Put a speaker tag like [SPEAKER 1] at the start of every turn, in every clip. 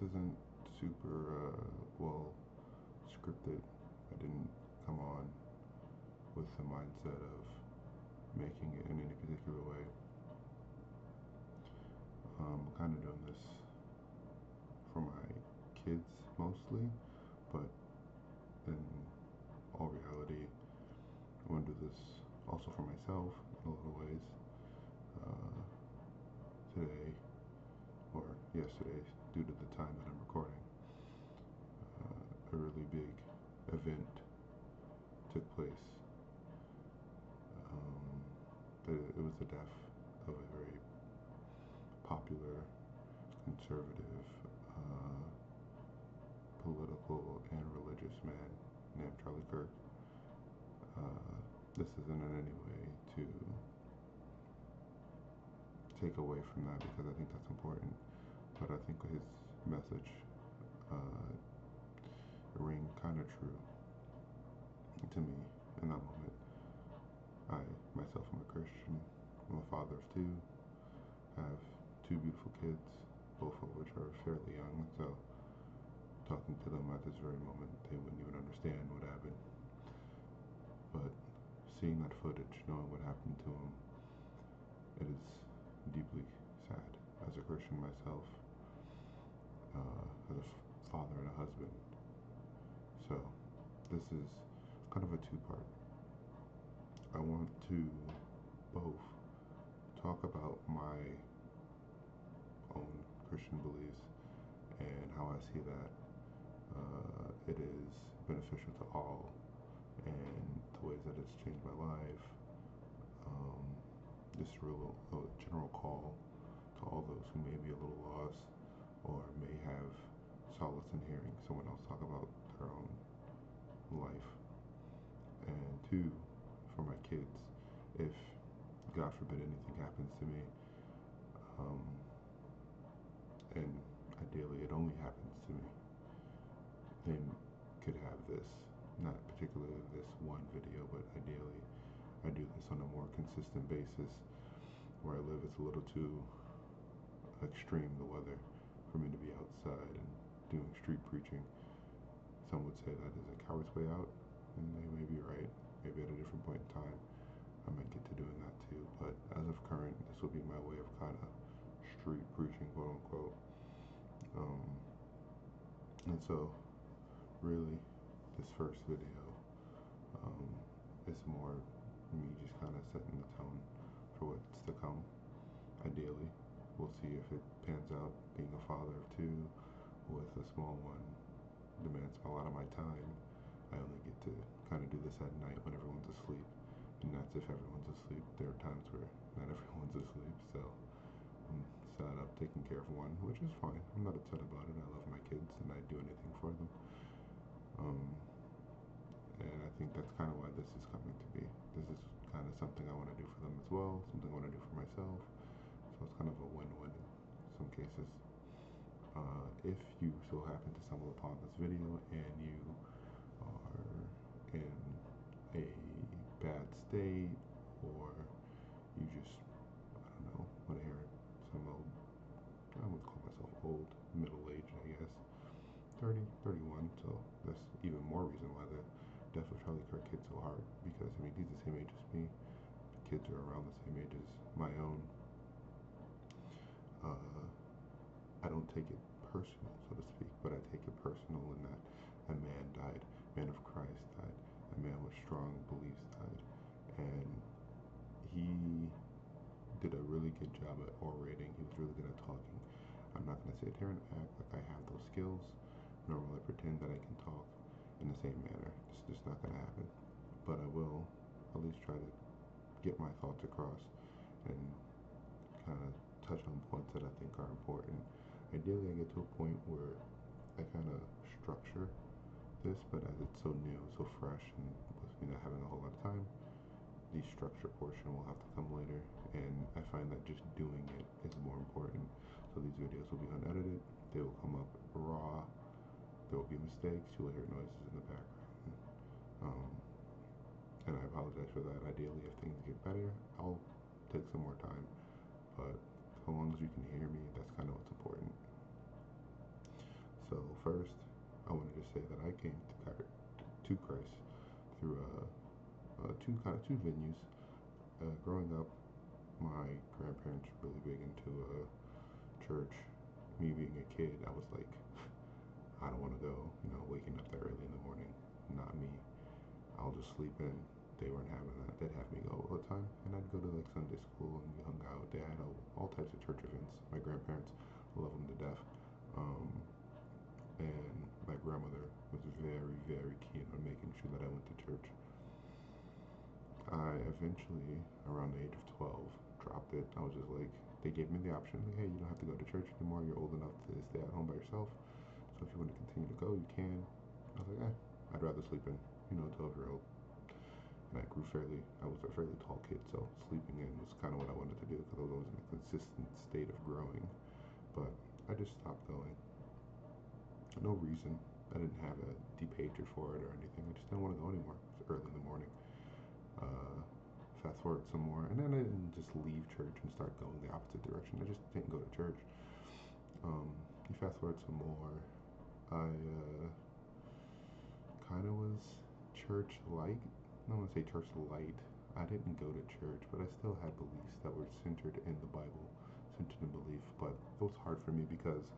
[SPEAKER 1] isn't super well scripted. I didn't come on with the mindset of making it in any particular way. I'm kind of doing this for my kids mostly, but in all reality, I want to do this also for myself in a lot of ways. Uh, Today, or yesterday, due to the time that I'm recording, a really big event took place. Um, it was the death of a very popular conservative political and religious man named Charlie Kirk. This isn't in any way to take away from that because I think that's important, but I think his message uh, rang kind of true to me in that moment. I myself am a Christian. I'm a father of two. Have two beautiful kids, both of which are fairly young. So talking to them at this very moment, they wouldn't even understand what happened. But seeing that footage, knowing what happened to him, it is deeply sad. As a Christian myself, as a father and a husband. So this is kind of a two-part. I want to both talk about my own Christian beliefs and how I see that it is beneficial to all and the ways that it's changed my life. Just real a general call to all those who may be a little lost or may have solace in hearing someone else talk about their own life. And two, for my kids, if God forbid anything happens to me, um, and ideally it only happens to me, they could have this, not particularly this one video, but ideally I do this on a more consistent basis. Where I live, it's a little too extreme, the weather, for me to be outside and doing street preaching. Some would say that is a coward's way out, and they may be right. Maybe at a different point in time, I might get to doing that too. But as of current, this will be my way of kind of street preaching, quote unquote. And so, really, this first video is more me just kind of setting the tone for what's to come. Ideally, we'll see if it pans out. Being a father of two with a small one demands a lot of my time. I only get to kind of do this at night when everyone's asleep, and that's if everyone's asleep. There are times where not everyone's asleep, so I'm sad up taking care of one, which is fine. I'm not upset about it. I love my kids, and I'd do anything for them. And I think that's kind of why this is coming to be. This is kind of something I want to do for them as well, something I want to do for myself. So it's kind of a win-win in some cases. If you so happen to stumble upon this video and you are in a bad state, or you just, I don't know, want to hear some old, I would call myself old, middle-aged, I guess, 30, 31, so that's even more reason why the death of Charlie Kirk hit so hard, because, I mean, he's the same age as me, the kids are around the same age as my own. I don't take it personal, so to speak, but I take it personal in that a man died, a man of Christ died, a man with strong beliefs died, and he did a really good job at orating. He was really good at talking. I'm not going to sit here and act like I have those skills, nor will I pretend that I can talk in the same manner. It's just not going to happen. But I will at least try to get my thoughts across and kind of touch on points that I think are important. Ideally, I get to a point where I kind of structure this, but as it's so new, so fresh, and with me not having a whole lot of time, the structure portion will have to come later, and I find that just doing it is more important. So these videos will be unedited, they will come up raw, there will be mistakes, you'll hear noises in the background, and I apologize for that. Ideally, if things get better, I'll take some more time, but so long as you can hear me, that's kind of what's important. first, I wanted to say that I came to Christ through two venues. Growing up, my grandparents were really big into church. Me being a kid, I was like, I don't want to go. Waking up that early in the morning, not me. I'll just sleep in. They weren't having that. They'd have me go all the time, and I'd go to like Sunday school and we hung out. They had all types of church events. My grandparents love them to death, and my grandmother was very, very keen on making sure that I went to church. I eventually, around the age of 12, dropped it. I was just like, they gave me the option, like, hey, you don't have to go to church anymore. You're old enough to stay at home by yourself. So if you want to continue to go, you can. I was like, I'd rather sleep in, 12-year-old. And I was a fairly tall kid, so sleeping in was kind of what I wanted to do because I was always in a consistent state of growing. But I just stopped going. No reason. I didn't have a deep hatred for it or anything. I just didn't want to go anymore. It was early in the morning. Fast forward some more, and then I didn't just leave church and start going the opposite direction. I just didn't go to church. You fast forward some more. I kind of was church light. I don't want to say church light. I didn't go to church, but I still had beliefs that were centered in the Bible, centered in belief. But it was hard for me because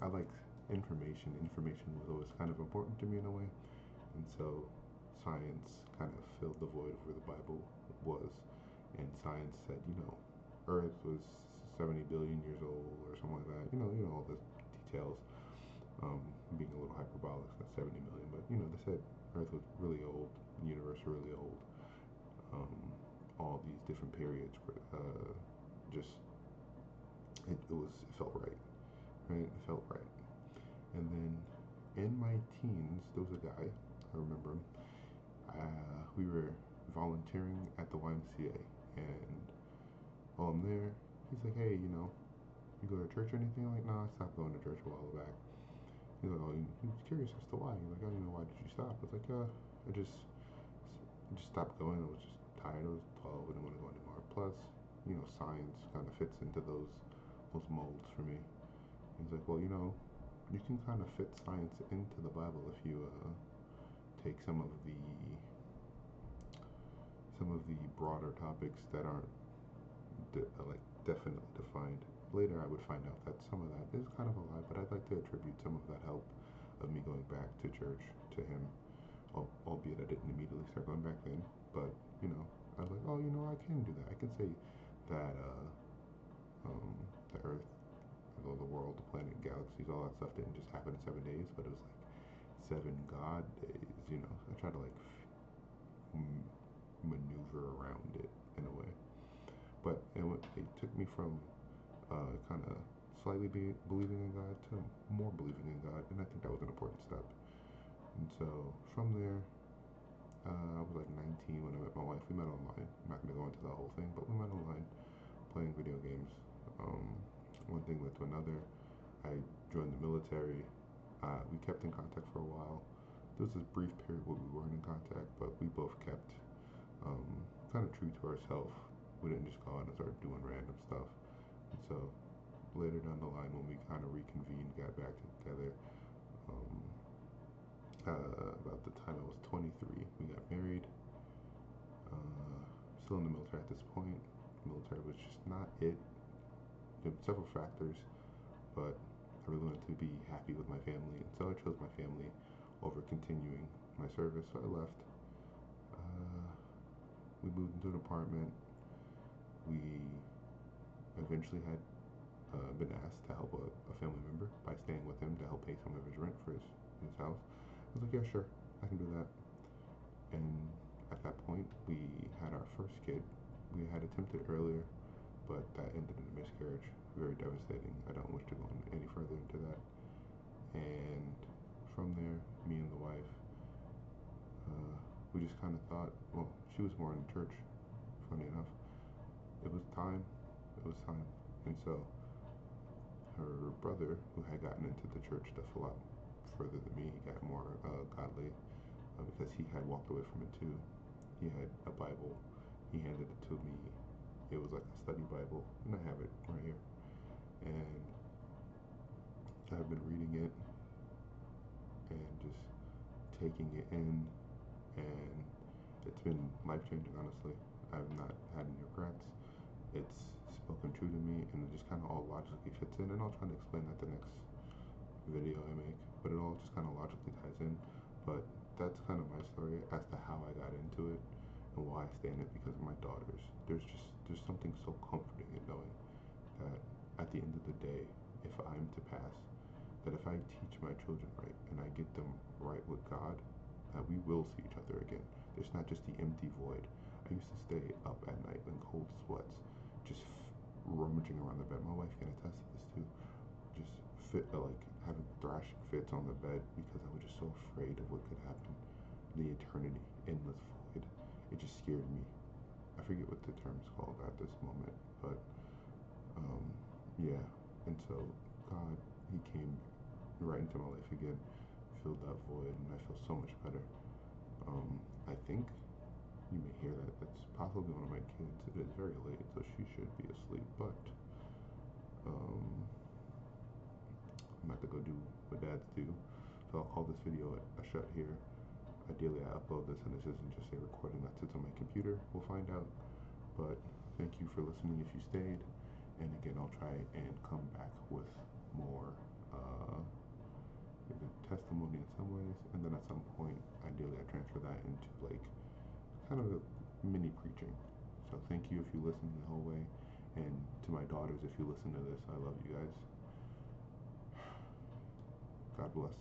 [SPEAKER 1] I liked information. Information was always kind of important to me in a way, and so science kind of filled the void of where the Bible was. And science said, Earth was 70 billion years old or something like that. All the details. Being a little hyperbolic, not 70 million, but they said Earth was really old, the universe really old. All these different periods were just it felt right, right? It felt right. And then in my teens, there was a guy, I remember him. We were volunteering at the YMCA, and while I'm there, he's like, hey, you go to church or anything? I'm like, no, I stopped going to church a while back. He's like, oh, he was curious as to why. He's like, oh, why did you stop? I was like, I just stopped going. I was just tired. I was 12. I didn't want to go anymore. Plus, science kind of fits into those molds for me. He's like, well, you can kind of fit science into the Bible if you take some of the broader topics that aren't definitely defined. Later, I would find out that some of that is kind of a lie, but I'd like to attribute some of that help of me going back to church to him, albeit I didn't immediately start going back then. But I was like, oh, I can do that. I can say that the Earth, the world, the planet, galaxies, all that stuff didn't just happen in 7 days, but it was like 7 God days. I try to maneuver around it in a way. But it took me from kind of slightly believing in God to more believing in God, and I think that was an important step. And so from there, I was like 19 when I met my wife. We met online. I'm not going to go into the whole thing, but we met online playing video games. One thing led to another. I joined the military. We kept in contact for a while. There was this brief period where we weren't in contact, but we both kept kind of true to ourselves. We didn't just go out and start doing random stuff. And so later down the line, when we kind of reconvened, got back together, about the time I was 23, we got married. Still in the military at this point. The military was just not it. There were several factors, but I really wanted to be happy with my family, and so I chose my family over continuing my service. So I left. We moved into an apartment. We eventually had been asked to help a family member by staying with him to help pay some of his rent for his house. I was like, yeah, sure, I can do that. And at that point, we had our first kid. We had attempted earlier, but that ended in a miscarriage. Very devastating. I don't wish to go any further into that. And from there, me and the wife, we just kind of thought, well, she was more in church, funny enough. It was time. And so her brother, who had gotten into the church stuff a lot further than me, he got more godly because he had walked away from it too. He had a Bible. He handed it to me. It was like a study Bible, and I have it right here. And I've been reading it, taking it in, and it's been life changing, honestly. I've not had any regrets. It's spoken true to me, and it just kind of all logically fits in. And I'll try to explain that the next video I make, but it all just kind of logically ties in. But that's kind of my story as to how I got into it and why I stay in it, because of my daughters. There's something so comforting in knowing that at the end of the day, if I'm to pass, that if I teach my children right and I get them right with God, that we will see each other again. There's not just the empty void. I used to stay up at night in cold sweats, just rummaging around the bed. My wife can attest to this too. Just like having thrashing fits on the bed because I was just so afraid of what could happen. The eternity, endless void. It just scared me. I forget what the term's called at this moment, but um, yeah. And so God, He came right into my life again, filled that void, and I feel so much better. I think you may hear that. That's possibly one of my kids. It is very late, so she should be asleep, but um, I'm about to go do what dads do. So I'll call this video a shut here. Ideally, I upload this, and this isn't just a recording that sits on my computer. We'll find out. But thank you for listening if you stayed. And again, I'll try and come back with more testimony in some ways, and then at some point, ideally, I transfer that into like kind of a mini preaching. So thank you if you listened the whole way, and to my daughters, if you listen to this, I love you guys. God bless.